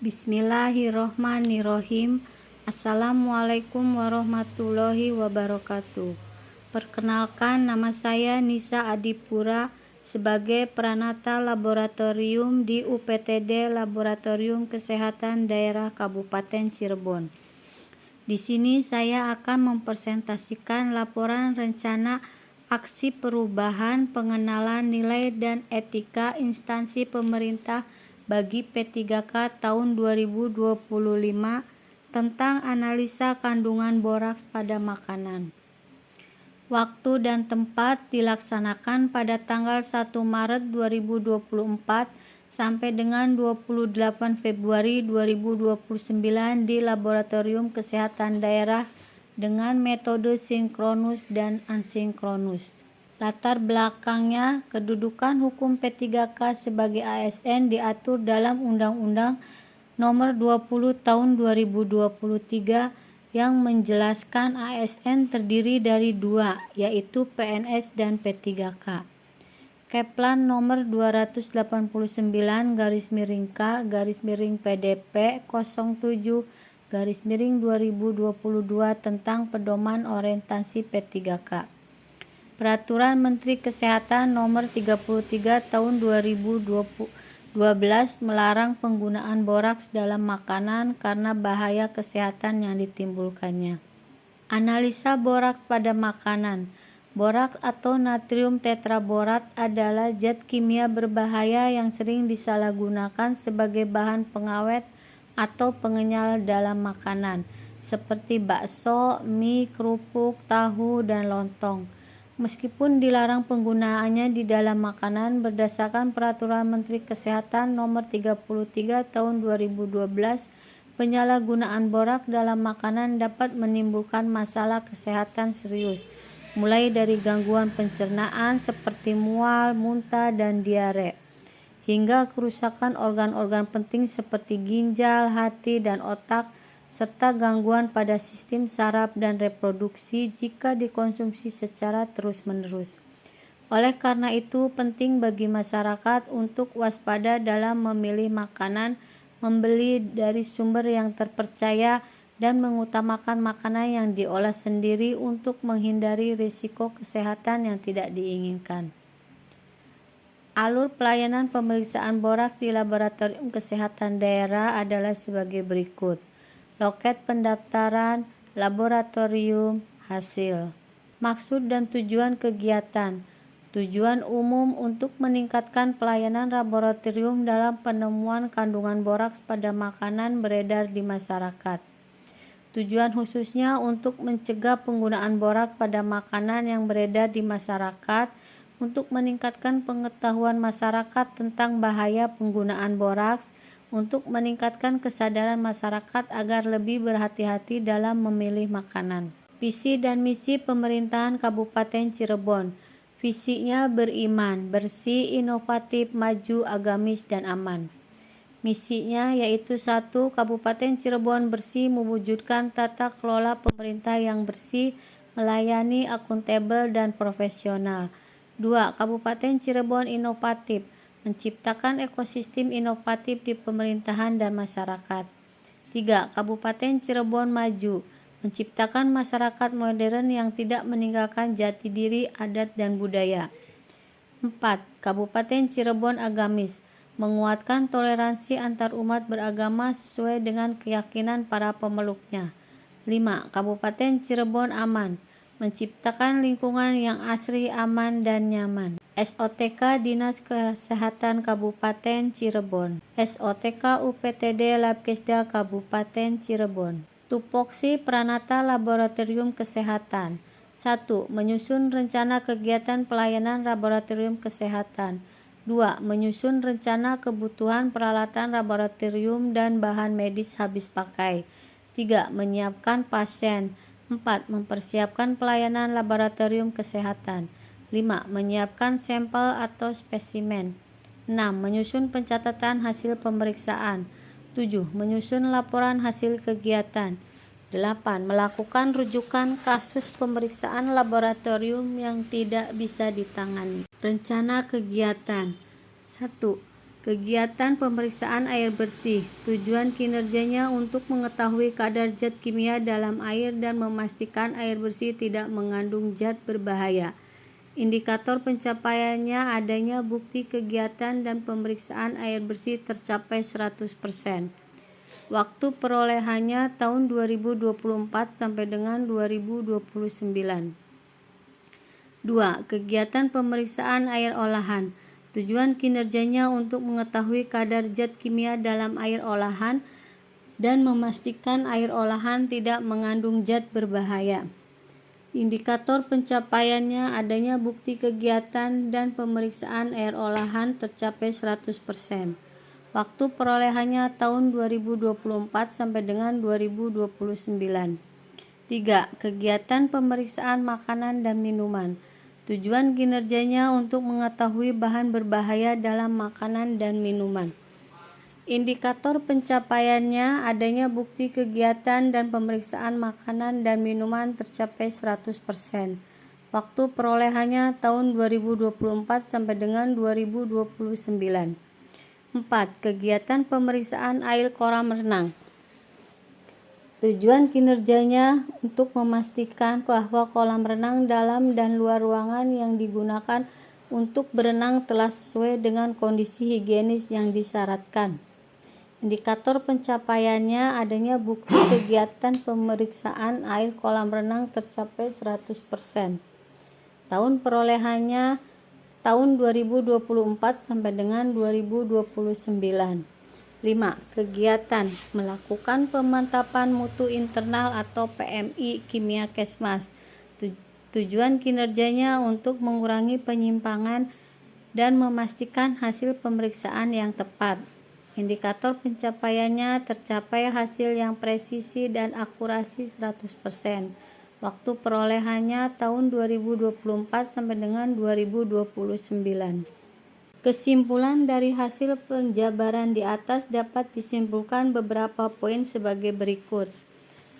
Bismillahirrohmanirrohim. Assalamualaikum warahmatullahi wabarakatuh. Perkenalkan, nama saya Nisa Adipura sebagai Pranata Laboratorium di UPTD Laboratorium Kesehatan Daerah Kabupaten Cirebon. Di sini saya akan mempresentasikan laporan rencana aksi perubahan pengenalan nilai dan etika instansi pemerintah bagi P3K tahun 2025 tentang analisa kandungan boraks pada makanan. Waktu dan tempat dilaksanakan pada tanggal 1 Maret 2024 sampai dengan 28 Februari 2029 di Laboratorium Kesehatan Daerah dengan metode sinkronus dan asinkronus. Latar belakangnya, kedudukan hukum P3K sebagai ASN diatur dalam Undang-Undang Nomor 20 Tahun 2023 yang menjelaskan ASN terdiri dari dua, yaitu PNS dan P3K. Keplan Nomor 289/K/PDP 07/2022 tentang pedoman orientasi P3K. Peraturan Menteri Kesehatan Nomor 33 Tahun 2012 melarang penggunaan boraks dalam makanan karena bahaya kesehatan yang ditimbulkannya. Analisa boraks pada makanan. Boraks atau natrium tetraborat adalah zat kimia berbahaya yang sering disalahgunakan sebagai bahan pengawet atau pengenyal dalam makanan, seperti bakso, mie, kerupuk, tahu, dan lontong. Meskipun dilarang penggunaannya di dalam makanan berdasarkan Peraturan Menteri Kesehatan Nomor 33 Tahun 2012, penyalahgunaan boraks dalam makanan dapat menimbulkan masalah kesehatan serius, mulai dari gangguan pencernaan seperti mual, muntah, dan diare, hingga kerusakan organ-organ penting seperti ginjal, hati, dan otak, serta gangguan pada sistem saraf dan reproduksi jika dikonsumsi secara terus-menerus. Oleh karena itu, penting bagi masyarakat untuk waspada dalam memilih makanan, membeli dari sumber yang terpercaya, dan mengutamakan makanan yang diolah sendiri untuk menghindari risiko kesehatan yang tidak diinginkan. Alur pelayanan pemeriksaan boraks di Laboratorium Kesehatan Daerah adalah sebagai berikut. Loket pendaftaran, laboratorium, hasil. Maksud dan tujuan kegiatan. Tujuan umum untuk meningkatkan pelayanan laboratorium dalam penemuan kandungan boraks pada makanan beredar di masyarakat. Tujuan khususnya untuk mencegah penggunaan boraks pada makanan yang beredar di masyarakat, untuk meningkatkan pengetahuan masyarakat tentang bahaya penggunaan boraks, untuk meningkatkan kesadaran masyarakat agar lebih berhati-hati dalam memilih makanan. Visi dan misi pemerintahan Kabupaten Cirebon. Visinya beriman, bersih, inovatif, maju, agamis, dan aman. Misinya yaitu 1. Kabupaten Cirebon bersih mewujudkan tata kelola pemerintah yang bersih, melayani, akuntabel, dan profesional. 2. Kabupaten Cirebon inovatif, menciptakan ekosistem inovatif di pemerintahan dan masyarakat. 3. Kabupaten Cirebon maju, menciptakan masyarakat modern yang tidak meninggalkan jati diri, adat, dan budaya. 4. Kabupaten Cirebon agamis, menguatkan toleransi antar umat beragama sesuai dengan keyakinan para pemeluknya. 5. Kabupaten Cirebon aman, menciptakan lingkungan yang asri, aman, dan nyaman. SOTK Dinas Kesehatan Kabupaten Cirebon. SOTK UPTD Labkesda Kabupaten Cirebon. Tupoksi Pranata Laboratorium Kesehatan. 1. Menyusun rencana kegiatan pelayanan laboratorium kesehatan. 2. Menyusun rencana kebutuhan peralatan laboratorium dan bahan medis habis pakai. 3. Menyiapkan pasien. 4. Mempersiapkan pelayanan laboratorium kesehatan. 5. Menyiapkan sampel atau spesimen. 6. Menyusun pencatatan hasil pemeriksaan. 7. Menyusun laporan hasil kegiatan. 8. Melakukan rujukan kasus pemeriksaan laboratorium yang tidak bisa ditangani. Rencana kegiatan. 1. Kegiatan pemeriksaan air bersih. Tujuan kinerjanya untuk mengetahui kadar zat kimia dalam air dan memastikan air bersih tidak mengandung zat berbahaya. Indikator pencapaiannya adanya bukti kegiatan dan pemeriksaan air bersih tercapai 100%. Waktu perolehannya tahun 2024 sampai dengan 2029. 2. Kegiatan pemeriksaan air olahan. Tujuan kinerjanya untuk mengetahui kadar zat kimia dalam air olahan dan memastikan air olahan tidak mengandung zat berbahaya. Indikator pencapaiannya adanya bukti kegiatan dan pemeriksaan air olahan tercapai 100%. Waktu perolehannya tahun 2024 sampai dengan 2029. 3. Kegiatan pemeriksaan makanan dan minuman. Tujuan kinerjanya untuk mengetahui bahan berbahaya dalam makanan dan minuman. Indikator pencapaiannya adanya bukti kegiatan dan pemeriksaan makanan dan minuman tercapai 100%. Waktu perolehannya tahun 2024 sampai dengan 2029. 4. Kegiatan pemeriksaan air kolam renang. Tujuan kinerjanya untuk memastikan bahwa kolam renang dalam dan luar ruangan yang digunakan untuk berenang telah sesuai dengan kondisi higienis yang disyaratkan. Indikator pencapaiannya adanya bukti kegiatan pemeriksaan air kolam renang tercapai 100%. Tahun perolehannya tahun 2024 sampai dengan 2029. 5. Kegiatan melakukan pemantapan mutu internal atau PMI Kimia Kesmas. Tujuan kinerjanya untuk mengurangi penyimpangan dan memastikan hasil pemeriksaan yang tepat. Indikator pencapaiannya tercapai hasil yang presisi dan akurasi 100%. Waktu perolehannya tahun 2024 sampai dengan 2029. Kesimpulan dari hasil penjabaran di atas dapat disimpulkan beberapa poin sebagai berikut.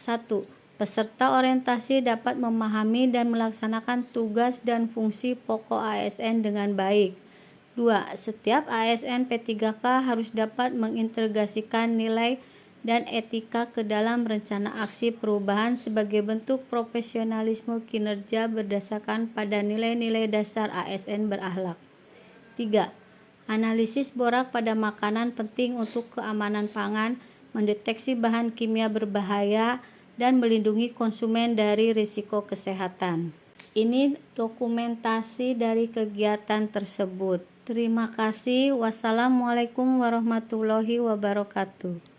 1. Peserta orientasi dapat memahami dan melaksanakan tugas dan fungsi pokok ASN dengan baik. 2. Setiap ASN P3K harus dapat mengintegrasikan nilai dan etika ke dalam rencana aksi perubahan sebagai bentuk profesionalisme kinerja berdasarkan pada nilai-nilai dasar ASN berakhlak. 3. Analisis borak pada makanan penting untuk keamanan pangan, mendeteksi bahan kimia berbahaya, dan melindungi konsumen dari risiko kesehatan. Ini dokumentasi dari kegiatan tersebut. Terima kasih. Wassalamualaikum warahmatullahi wabarakatuh.